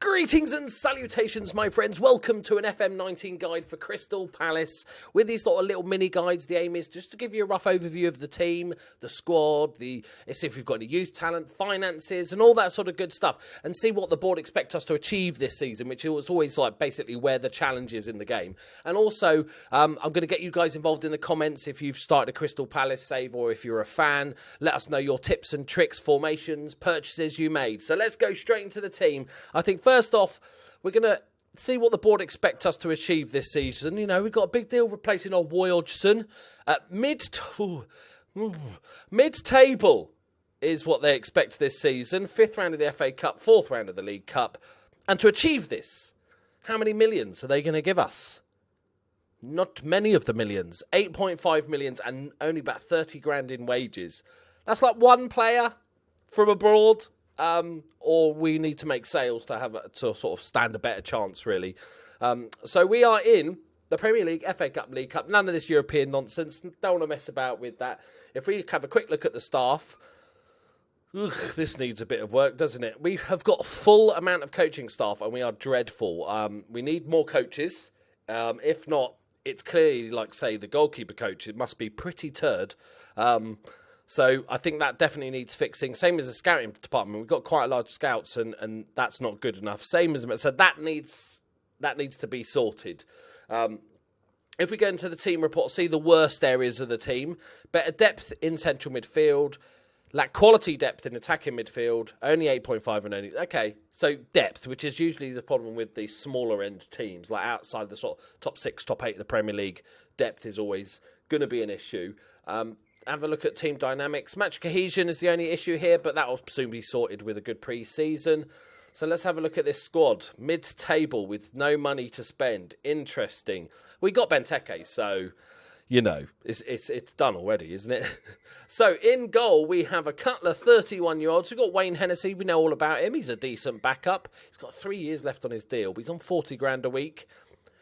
Greetings and salutations, my friends. Welcome to an FM19 guide for Crystal Palace. With these little mini guides, the aim is just to give you a rough overview of the team, the squad, see if we've got any youth talent, finances, and all that sort of good stuff, and see what the board expect us to achieve this season, which is always like basically where the challenge is in the game. And also, I'm going to get you guys involved in the comments if you've started a Crystal Palace save or if you're a fan. Let us know your tips and tricks, formations, purchases you made. So let's go straight into the team. I think first off, we're going to see what the board expects us to achieve this season. You know, we've got a big deal replacing old Roy Hodgson. Mid-table is what they expect this season. 5th round of the FA Cup, 4th round of the League Cup. And to achieve this, how many millions are they going to give us? Not many of the millions. 8.5 millions and only about 30 grand in wages. That's like one player from abroad. Or we need to make sales to sort of stand a better chance, really. So we are in the Premier League, FA Cup, League Cup. None of this European nonsense. Don't want to mess about with that. If we have a quick look at the staff, this needs a bit of work, doesn't it? We have got a full amount of coaching staff, and we are dreadful. We need more coaches. If not, it's clearly like, say, the goalkeeper coach. It must be pretty turd. So I think that definitely needs fixing. Same as the scouting department. We've got quite a large scouts, and that's not good enough. So that needs to be sorted. If we go into the team report, see the worst areas of the team. Better depth in central midfield. Lack quality depth in attacking midfield. Only 8.5 and only... Okay, so depth, which is usually the problem with the smaller end teams, like outside the sort of top 6, top 8 of the Premier League. Depth is always going to be an issue. Have a look at team dynamics. Match cohesion is the only issue here, but that will soon be sorted with a good pre-season. So let's have a look at this squad. Mid-table with no money to spend. Interesting. We got Benteke, so, you know, it's done already, isn't it? So in goal, we have a couple of 31-year-olds. We've got Wayne Hennessy. We know all about him. He's a decent backup. He's got 3 years left on his deal, but he's on 40 grand a week.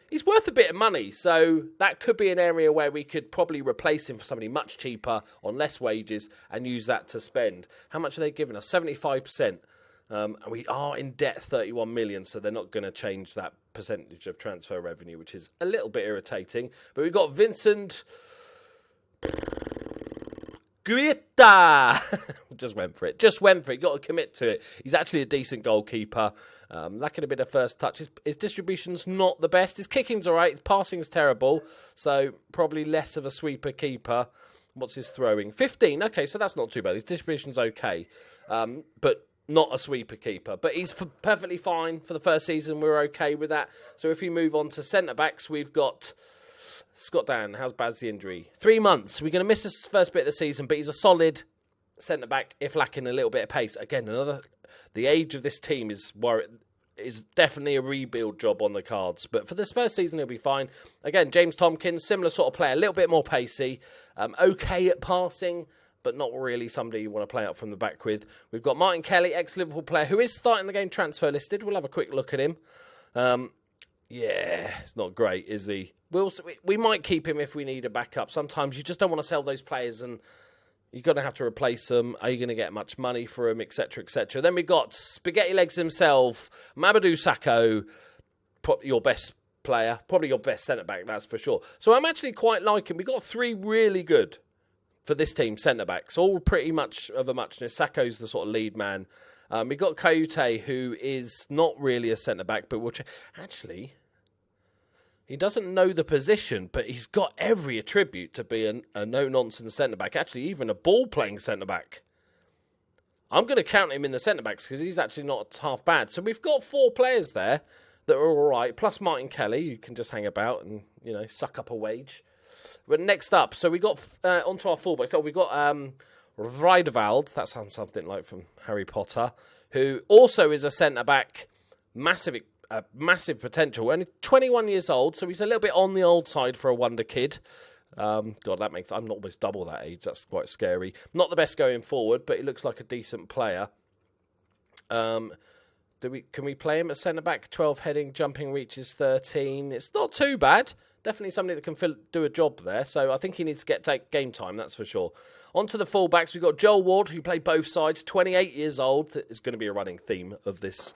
He's worth a bit of money, so that could be an area where we could probably replace him for somebody much cheaper on less wages and use that to spend. How much are they giving us? 75%. And we are in debt 31 million, so they're not going to change that percentage of transfer revenue, which is a little bit irritating. But we've got Vincent Guita. Just went for it. Got to commit to it. He's actually a decent goalkeeper. Lacking a bit of first touch. His distribution's not the best. His kicking's all right. His passing's terrible. So probably less of a sweeper keeper. What's his throwing? 15. Okay, so that's not too bad. His distribution's okay. But not a sweeper keeper. But he's perfectly fine for the first season. We're okay with that. So if we move on to centre-backs, we've got Scott Dan. How's bad's the injury? 3 months. We're going to miss the first bit of the season, but he's a solid centre-back, if lacking a little bit of pace. Again, the age of this team is definitely a rebuild job on the cards. But for this first season, he'll be fine. Again, James Tompkins, similar sort of player, a little bit more pacey. Okay at passing, but not really somebody you want to play up from the back with. We've got Martin Kelly, ex-Liverpool player, who is starting the game transfer listed. We'll have a quick look at him. Yeah, it's not great, is he? We might keep him if we need a backup. Sometimes you just don't want to sell those players and you're going to have to replace them. Are you going to get much money for them, etc., etc.? Then we've got Spaghetti Legs himself, Mamadou Sakho, your best player, probably your best centre-back, that's for sure. So I'm actually quite liking. We've got 3 really good for this team centre-backs, all pretty much of a muchness. Sakho's the sort of lead man. We've got Kayute, who is not really a centre-back, but actually, he doesn't know the position, but he's got every attribute to be a no-nonsense centre-back. Actually, even a ball-playing centre-back. I'm going to count him in the centre-backs because he's actually not half bad. So we've got 4 players there that are all right, plus Martin Kelly, who can just hang about and, you know, suck up a wage. But next up, so we got onto our fullbacks. So we got Vrijdeveld, that sounds something like from Harry Potter, who also is a centre-back, massive potential. Only 21 years old, so he's a little bit on the old side for a wonder kid. God, I'm not almost double that age. That's quite scary. Not the best going forward, but he looks like a decent player. Can we play him at centre-back? 12 heading, jumping reaches 13. It's not too bad. Definitely somebody that can do a job there. So I think he needs to take game time, that's for sure. On to the fullbacks. We've got Joel Ward, who played both sides, 28 years old. That is going to be a running theme of this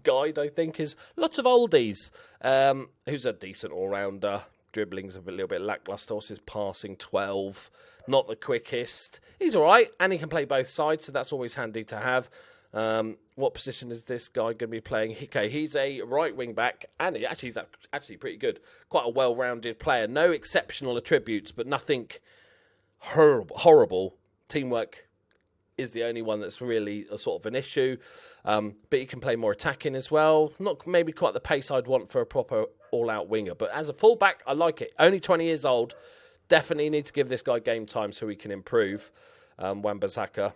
guide, I think, is lots of oldies. Who's a decent all-rounder. Dribbling's a little bit lacklustre. His passing, 12. Not the quickest. He's all right, and he can play both sides, so that's always handy to have. What position is this guy going to be playing? Okay, he's a right wing back, and he's actually pretty good. Quite a well-rounded player. No exceptional attributes, but nothing horrible. Teamwork is the only one that's really a sort of an issue. But he can play more attacking as well. Not maybe quite the pace I'd want for a proper all-out winger, but as a fullback, I like it. Only 20 years old. Definitely need to give this guy game time so he can improve. Wan-Bissaka.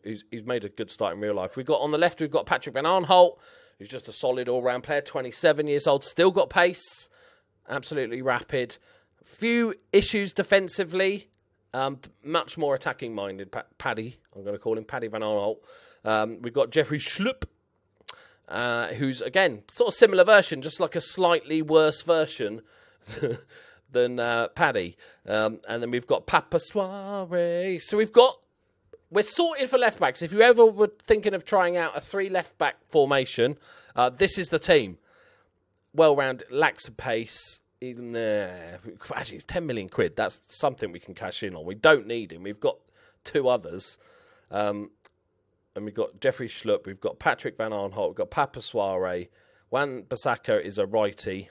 He's made a good start in real life. On the left, we've got Patrick Van Aanholt, who's just a solid all-round player, 27 years old, still got pace, absolutely rapid. Few issues defensively, much more attacking-minded. Paddy, I'm going to call him Paddy Van Aanholt. We've got Jeffrey Schlupp, who's, again, sort of similar version, just like a slightly worse version than Paddy. And then we've got Papa Soiree. So we're sorted for left-backs. If you ever were thinking of trying out a 3 left-back formation, this is the team. Well-rounded, lacks of pace. Even there, actually, it's 10 million quid. That's something we can cash in on. We don't need him. We've got 2 others. And we've got Jeffrey Schlupp. We've got Patrick Van Aanholt. We've got Papa Soiree. Wan-Bissaka is a righty.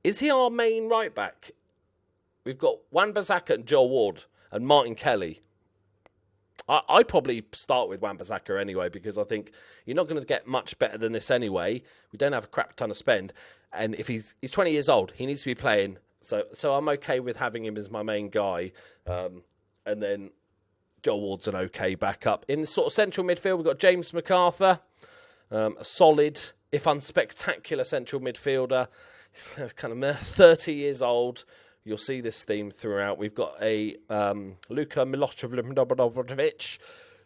Is he our main right-back? We've got Wan-Bissaka and Joel Ward and Martin Kelly. I'd probably start with Wan-Bissaka anyway, because I think you're not going to get much better than this anyway. We don't have a crap ton of spend. And if he's 20 years old, he needs to be playing. So I'm okay with having him as my main guy. And then Joel Ward's an okay backup. In sort of central midfield, we've got James Macarthur, a solid, if unspectacular central midfielder. He's kind of 30 years old. You'll see this theme throughout. We've got a Luka Milošević,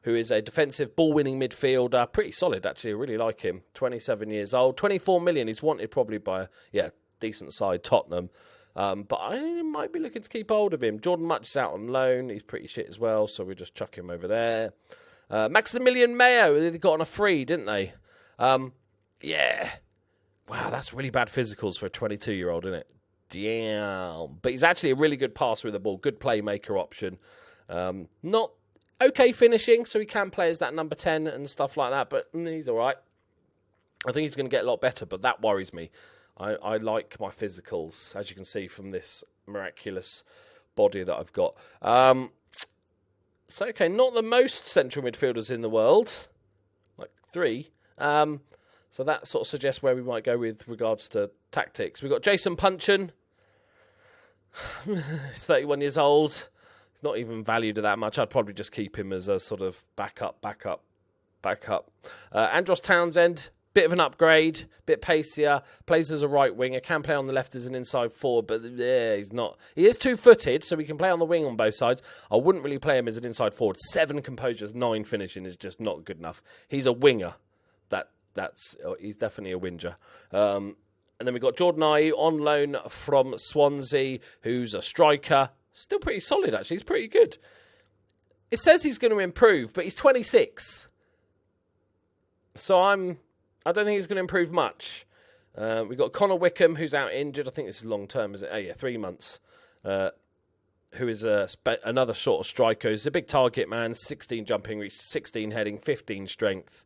who is a defensive ball-winning midfielder. Pretty solid, actually. I really like him. 27 years old. 24 million. He's wanted probably by a decent side, Tottenham. But I might be looking to keep hold of him. Jordan Much is out on loan. He's pretty shit as well, so we'll just chuck him over there. Maximilian Mayo, they got on a free, didn't they? Yeah. Wow, that's really bad physicals for a 22-year-old, isn't it? Damn. But he's actually a really good passer with the ball. Good playmaker option. Not okay finishing, so he can play as that number 10 and stuff like that, but he's all right. I think he's going to get a lot better, but that worries me. I like my physicals, as you can see from this miraculous body that I've got. So, okay, not the most central midfielders in the world. Like 3. So that sort of suggests where we might go with regards to tactics. We've got Jason Puncheon. He's 31 years old. He's not even valued at that much. I'd probably just keep him as a sort of backup. Andros Townsend, bit of an upgrade, bit pacier, plays as a right winger, can play on the left as an inside forward, but he's not. He is 2-footed, so we can play on the wing on both sides. I wouldn't really play him as an inside forward. 7 composures, 9 finishing is just not good enough. He's a winger. He's definitely a whinger. And then we've got Jordan Ayew on loan from Swansea, who's a striker. Still pretty solid, actually. He's pretty good. It says he's going to improve, but he's 26. So I don't think he's going to improve much. We've got Connor Wickham, who's out injured. I think this is long term, is it? Oh, yeah, 3 months. Who is another sort of striker. He's a big target man, 16 jumping reach, 16 heading, 15 strength.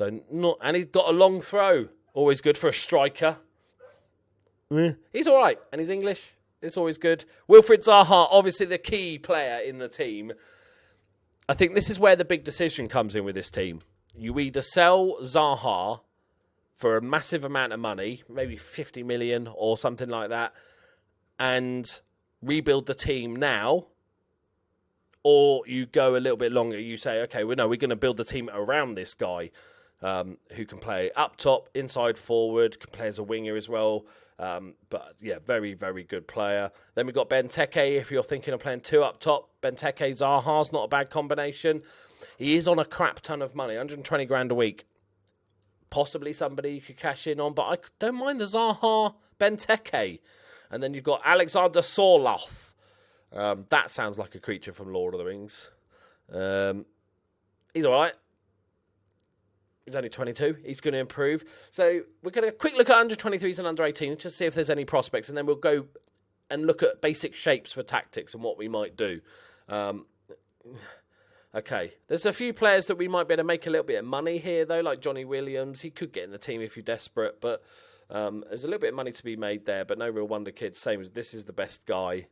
And he's got a long throw. Always good for a striker. He's all right. And he's English. It's always good. Wilfried Zaha, obviously the key player in the team. I think this is where the big decision comes in with this team. You either sell Zaha for a massive amount of money, maybe 50 million or something like that, and rebuild the team now, or you go a little bit longer. You say, okay, we're going to build the team around this guy. Who can play up top, inside forward, can play as a winger as well. But yeah, very, very good player. Then we've got Benteke, if you're thinking of playing 2 up top. Benteke, Zaha's not a bad combination. He is on a crap ton of money, 120 grand a week. Possibly somebody you could cash in on, but I don't mind the Zaha Benteke. And then you've got Alexander Sorloth. That sounds like a creature from Lord of the Rings. He's all right. He's only 22. He's going to improve. So we're going to quick look at under 23s and under 18s, just see if there's any prospects, and then we'll go and look at basic shapes for tactics and what we might do. Okay, there's a few players that we might be able to make a little bit of money here, though, like Johnny Williams. He could get in the team if you're desperate, but there's a little bit of money to be made there, but no real wonder kid. Same as this is the best guy.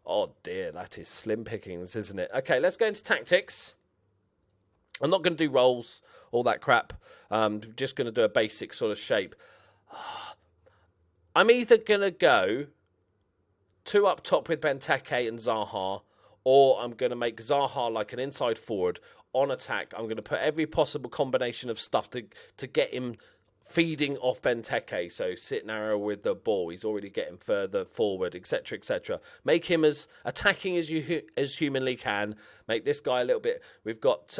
Oh, dear, that is slim pickings, isn't it? Okay, let's go into tactics. I'm not going to do rolls, all that crap. Just going to do a basic sort of shape. I'm either going to go 2 up top with Benteke and Zaha, or I'm going to make Zaha like an inside forward on attack. I'm going to put every possible combination of stuff to get him feeding off Benteke. So sit narrow with the ball. He's already getting further forward, etc., etc. Make him as attacking as you as humanly can. Make this guy a little bit. We've got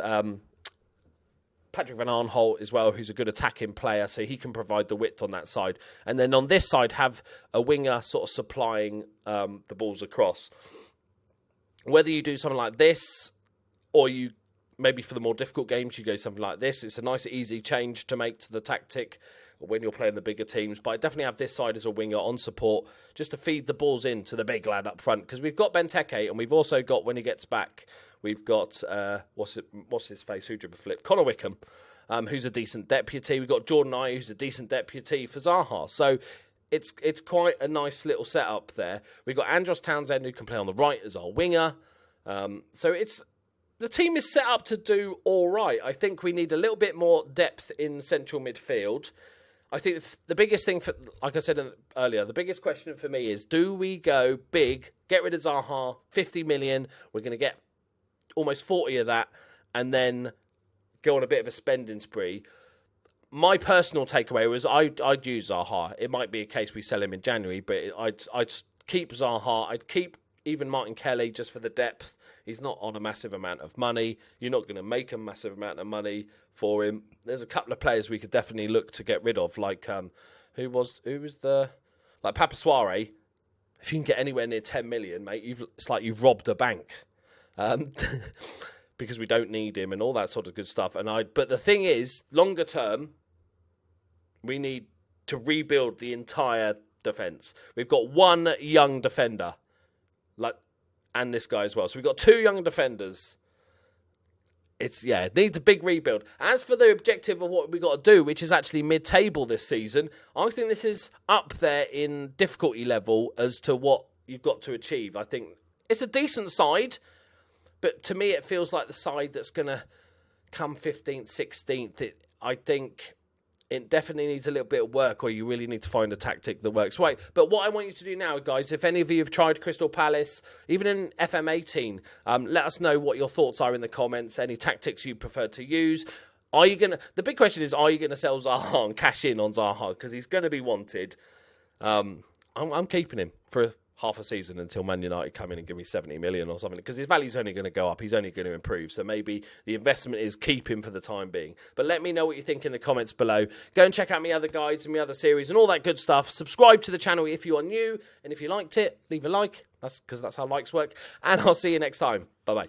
Patrick Van Aanholt as well, who's a good attacking player, so he can provide the width on that side. And then on this side, have a winger sort of supplying the balls across. Whether you do something like this, or you maybe for the more difficult games, you go something like this. It's a nice, easy change to make to the tactic when you're playing the bigger teams. But I definitely have this side as a winger on support, just to feed the balls in to the big lad up front. Because we've got Benteke, and we've also got, when he gets back, we've got, what's his face, who dribble flip? Connor Wickham, who's a decent deputy. We've got Jordan Ayew, who's a decent deputy for Zaha. So it's quite a nice little setup there. We've got Andros Townsend, who can play on the right as our winger. So the team is set up to do all right. I think we need a little bit more depth in central midfield. I think the biggest thing, for, like I said earlier, the biggest question for me is, do we go big, get rid of Zaha, 50 million, we're going to get almost 40 of that, and then go on a bit of a spending spree? My personal takeaway was I'd use Zaha. It might be a case we sell him in January, but I'd keep Zaha. I'd keep even Martin Kelly just for the depth. He's not on a massive amount of money. You're not going to make a massive amount of money for him. There's a couple of players we could definitely look to get rid of, like who was like Papa Soare. If you can get anywhere near 10 million, mate, it's like you've robbed a bank. Because we don't need him and all that sort of good stuff. But the thing is, longer term, we need to rebuild the entire defence. We've got one young defender, and this guy as well. So we've got 2 young defenders. It needs a big rebuild. As for the objective of what we've got to do, which is actually mid-table this season, I think this is up there in difficulty level as to what you've got to achieve. I think it's a decent side, but to me, it feels like the side that's going to come 15th, 16th. I think it definitely needs a little bit of work, or you really need to find a tactic that works right. But what I want you to do now, guys, if any of you have tried Crystal Palace, even in FM18, let us know what your thoughts are in the comments, any tactics you prefer to use. The big question is, are you going to sell Zaha and cash in on Zaha? Because he's going to be wanted. I'm keeping him for half a season until Man United come in and give me 70 million or something, because his value's only going to go up. He's only going to improve. So maybe the investment is keep him for the time being. But let me know what you think in the comments below. Go and check out my other guides and my other series and all that good stuff. Subscribe to the channel if you are new. And if you liked it, leave a like. That's because that's how likes work. And I'll see you next time. Bye-bye.